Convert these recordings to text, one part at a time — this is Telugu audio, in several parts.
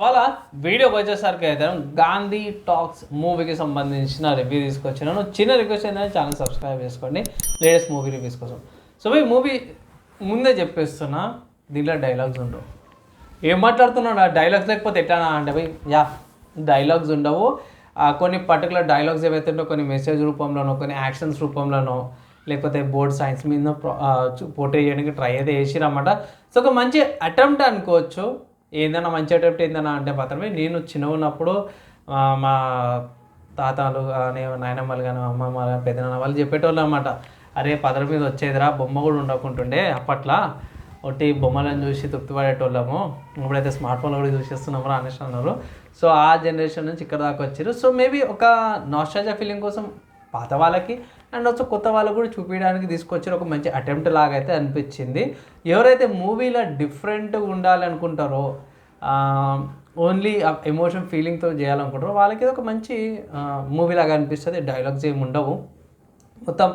ఇవాళ వీడియోకి వచ్చేసరికి అయితే గాంధీ టాక్స్ మూవీకి సంబంధించిన రివ్యూ తీసుకొచ్చినాను. చిన్న రిక్వెస్ట్ ఏంటంటే ఛానల్ సబ్స్క్రైబ్ చేసుకోండి లేటెస్ట్ మూవీ రివ్యూస్ కోసం. సో ఈ మూవీ ముందే చెప్పేస్తున్నా, దీంట్లో డైలాగ్స్ ఉండవు. ఏం మాట్లాడుతున్నాడు ఆ డైలాగ్స్ లేకపోతే ఎట్లా అంటే డైలాగ్స్ ఉండవు. కొన్ని పర్టికులర్ డైలాగ్స్ ఏవైతే ఉండో కొన్ని మెసేజ్ రూపంలోనో, కొన్ని యాక్షన్స్ రూపంలోనో, లేకపోతే బోర్డ్ సైన్స్ మీద పోర్ట్రే చేయడానికి ట్రై అయితే చేసిరన్నమాట. సో ఒక మంచి అటెంప్ట్ అనుకోవచ్చు. ఏందన్నా మంచి అటెంప్ట్ ఏందన్నా అంటే మాత్రమే నేను చిన్నగా ఉన్నప్పుడు మా తాతలు కానీ నాయనమ్మలు కానీ అమ్మమ్మ పెద్దనాన్న వాళ్ళు చెప్పేటోళ్ళు అనమాట. అరే పదర మీద వచ్చేదిరా, బొమ్మ కూడా ఉండకుంటుండే అప్పట్లో, ఒకటి బొమ్మలను చూసి తృప్తి పడేటోళ్ళము, ఇప్పుడైతే స్మార్ట్ ఫోన్లో కూడా చూసేస్తున్నాము అనేసి అన్నారు. సో ఆ జనరేషన్ నుంచి ఇక్కడ దాకా వచ్చారు. సో మేబీ ఒక నాస్టాల్జియా ఫీలింగ్ కోసం పాత వాళ్ళకి అండ్ ఆల్సో కొత్త వాళ్ళకు కూడా చూపించడానికి తీసుకొచ్చారు. ఒక మంచి అటెంప్ట్ లాగా అయితే అనిపించింది. ఎవరైతే మూవీలో డిఫరెంట్గా ఉండాలనుకుంటారో, ఓన్లీ ఎమోషన్ ఫీలింగ్తో చేయాలనుకుంటారో వాళ్ళకి ఇది ఒక మంచి మూవీ లాగా అనిపిస్తుంది. డైలాగ్స్ ఏమి ఉండవు, మొత్తం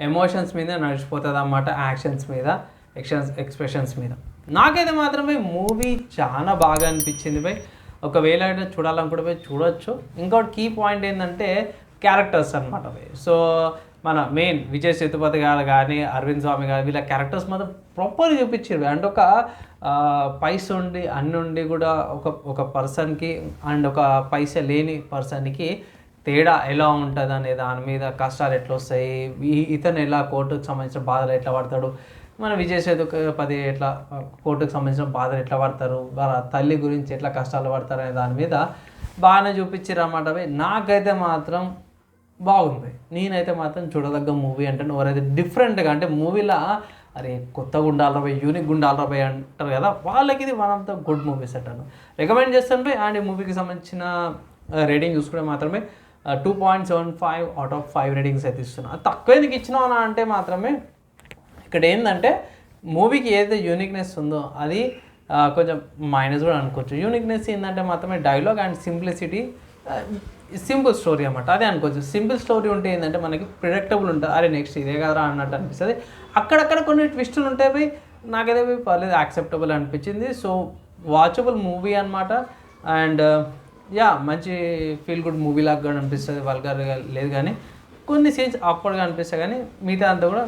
ఎమోషన్స్ మీద నడిచిపోతుంది అన్నమాట, యాక్షన్స్ మీద, ఎక్స్ప్రెషన్స్ మీద. నాకైతే మాత్రమే మూవీ చాలా బాగా అనిపించింది బై. ఒకవేళ చూడాలనుకుంటే పోయి చూడొచ్చు. ఇంకోటి కీ పాయింట్ ఏంటంటే క్యారెక్టర్స్ అనమాట. సో మన మెయిన్ విజయ్ సేతుపతి గారు కానీ అరవింద్ స్వామి గారు వీళ్ళ క్యారెక్టర్స్ మాత్రం ప్రాపర్గా చూపించారు. అంటే ఒక పైస ఉండి అన్ని ఉండి కూడా ఒక పర్సన్కి అండ్ ఒక పైస లేని పర్సన్కి తేడా ఎలా ఉంటుంది అనే దాని మీద, కష్టాలు ఎట్లా వస్తాయి, ఇతను ఎలా కోర్టుకు సంబంధించిన బాధలు ఎట్లా పడతాడు, మన విజయ్ సేతుపతి ఎట్లా కోర్టుకు సంబంధించిన బాధలు ఎట్లా పడతారు, వాళ్ళ తల్లి గురించి ఎట్లా కష్టాలు పడతారు అనే దాని మీద బాగానే చూపించారు అన్నమాట. నాకైతే మాత్రం బాగుంది. నేనైతే మాత్రం చూడదగ్గ మూవీ అంటే ఎవరైతే డిఫరెంట్గా అంటే మూవీలో అరే కొత్తగా ఉండాలి రాబోయ్, యూనిక్గా ఉండాలి రాబోయ్ అంటారు కదా, వాళ్ళకి ఇది one of the good movies అంటాను, రికమెండ్ చేస్తాను పోయి. అండ్ ఈ మూవీకి సంబంధించిన రేటింగ్ చూసుకుంటే మాత్రమే 2.75 అవుట్ ఆఫ్ 5 రేటింగ్స్ అయితే ఇస్తున్నాను. తక్కువ ఎందుకు ఇచ్చినావు అంటే మాత్రమే ఇక్కడ ఏంటంటే మూవీకి ఏదైతే యూనిక్నెస్ ఉందో అది కొంచెం మైనస్ కూడా అనుకోవచ్చు. యూనిక్నెస్ ఏంటంటే మాత్రమే dialogue and simplicity, simple story అన్నమాట, అదే అనుకోవచ్చు. సింపుల్ స్టోరీ ఉంటే ఏంటంటే మనకి ప్రిడిక్టబుల్ ఉంటుంది, అరే నెక్స్ట్ ఇదే కదా అన్నట్టు అనిపిస్తుంది. అక్కడక్కడ కొన్ని ట్విస్టులు ఉంటాయి పోయి, నాకైతే పర్లేదు, యాక్సెప్టబుల్ అనిపించింది. సో వాచబుల్ మూవీ అనమాట. అండ్ మంచి ఫీల్ గుడ్ మూవీ లాగా కూడా అనిపిస్తుంది. వల్గర్గా లేదు కానీ కొన్ని సీన్స్ ఆక్వర్డ్గా అనిపిస్తాయి, కానీ మిగతా అంతా కూడా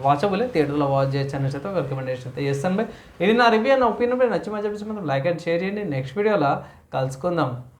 వాచబులే, థియేటర్లో వాచ్ చేయొచ్చు అనేసి అయితే రికమెండేషన్ అయితే చేస్తాను బై. ఇది నా రివ్యూ, నా ఒపీనియన్ నచ్చి మంచి అనిపిస్తే మాత్రం లైక్ అండ్ షేర్ చేయండి. నెక్స్ట్ వీడియోలో కలుసుకుందాం.